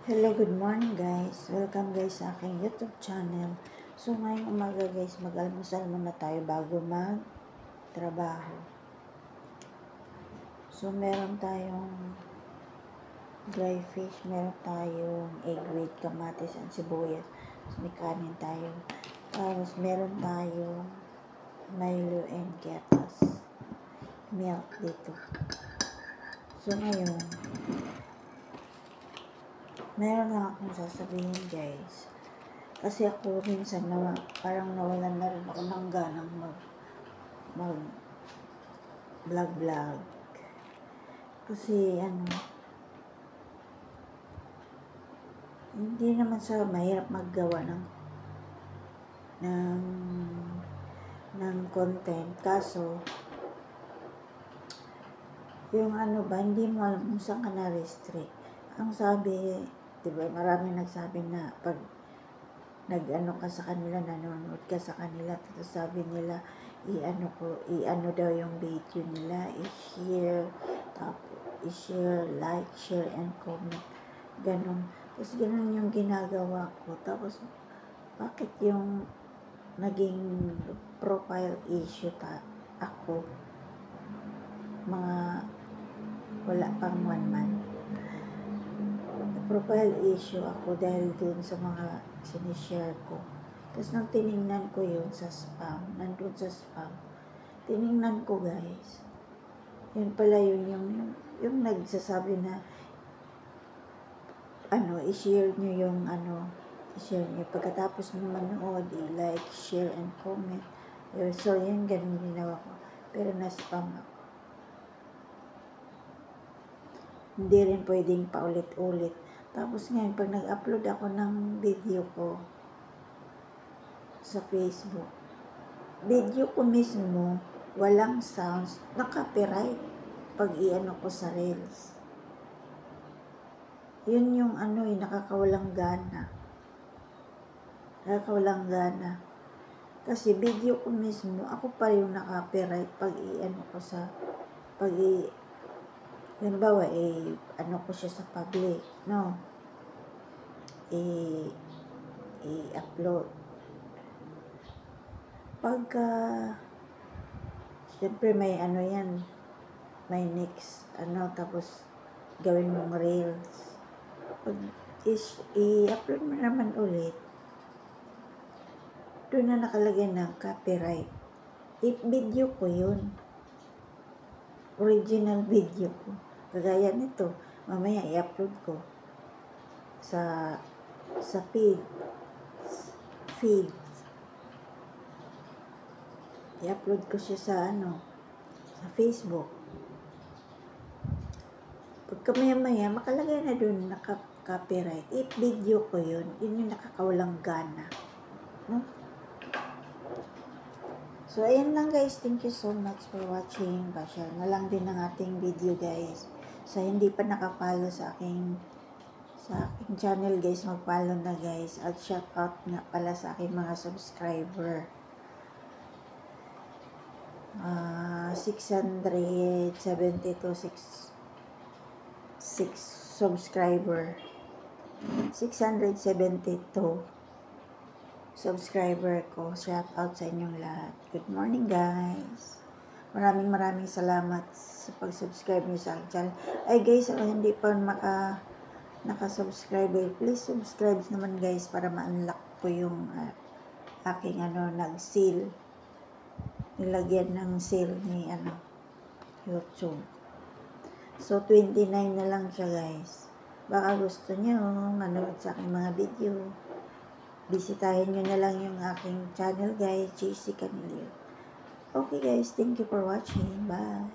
Hello, good morning guys. Welcome guys sa aking YouTube channel. So ngayong umaga guys, mag-almusal muna tayo bago mag-trabaho. So meron tayong dry fish, meron tayong egg with kamatis and sibuyas. So may kanin tayo. Tapos meron tayong Milo and gatas. Milk dito. So ngayon, meron lang akong sasabihin guys. Kasi ako minsan parang nawalan na rin ako ng ganang mag-vlog. Kasi hindi naman sa mahirap maggawa ng content. Kaso, yung hindi mo alam kung saan ka na-restrict. Ang sabi, diba, marami nagsabi na pag nag-ano ka sa kanila, nanonood ka sa kanila, tapos sabi nila, i-ano daw yung video nila, i-share, like, share, and comment. Ganon. Tapos ganon yung ginagawa ko. Tapos, bakit yung naging profile issue ako, wala pang 1 month. Profile issue ako dahil dun sa mga sinishare ko. Tapos nang tiningnan ko yun sa spam, nandun sa spam, tiningnan ko guys, yun pala yung nagsasabi na i-share nyo i-share nyo. Pagkatapos nyo manood, i-like, share, and comment. So yun, ganun ginawa ko. Pero na-spam ako. Hindi rin pwedeng paulit-ulit. Tapos ngayon, pag nag-upload ako ng video ko sa Facebook, video ko mismo, walang sounds, na-copyright pag i-ano ko sa Reels. Yun yung nakakawalang gana. Nakakawalang gana. Kasi video ko mismo, ako pa yung na-copyright pag i-ano ko sa, halimbawa, ko siya sa public, no? I-upload. Pagka, siyempre may yan, may next, tapos gawin mong reels. Pag i-upload mo naman ulit, doon na nakalagay ng copyright. Video ko yun. Original video ko. Kagaya nito, mamaya i-upload ko sa feed. I-upload ko siya sa sa Facebook. Pagka maya makalagay na doon naka-copyright. Video ko yun. Yun yung nakakawalang gana. No? So, ayan lang guys. Thank you so much for watching. Pa-share na lang din ng ating video guys. Sa hindi pa nakapalo sa aking channel guys, mag-follow na guys. At shout out nga pala sa aking mga subscriber. 672 subscriber. 672 subscriber ko. Shout out sa inyong lahat. Good morning guys. Maraming salamat sa pag-subscribe niyo sa aking channel. Ay guys, hindi pa naka-subscribe, please subscribe naman guys para ma-unlock ko yung aking nag-seal. Nilagyan ng seal ni YouTube. So 29 na lang siya guys. Baka gusto niyo manood sa aking mga video. Bisitahin nyo na lang yung aking channel guys, JC Canilio. Okay guys, thank you for watching. Bye.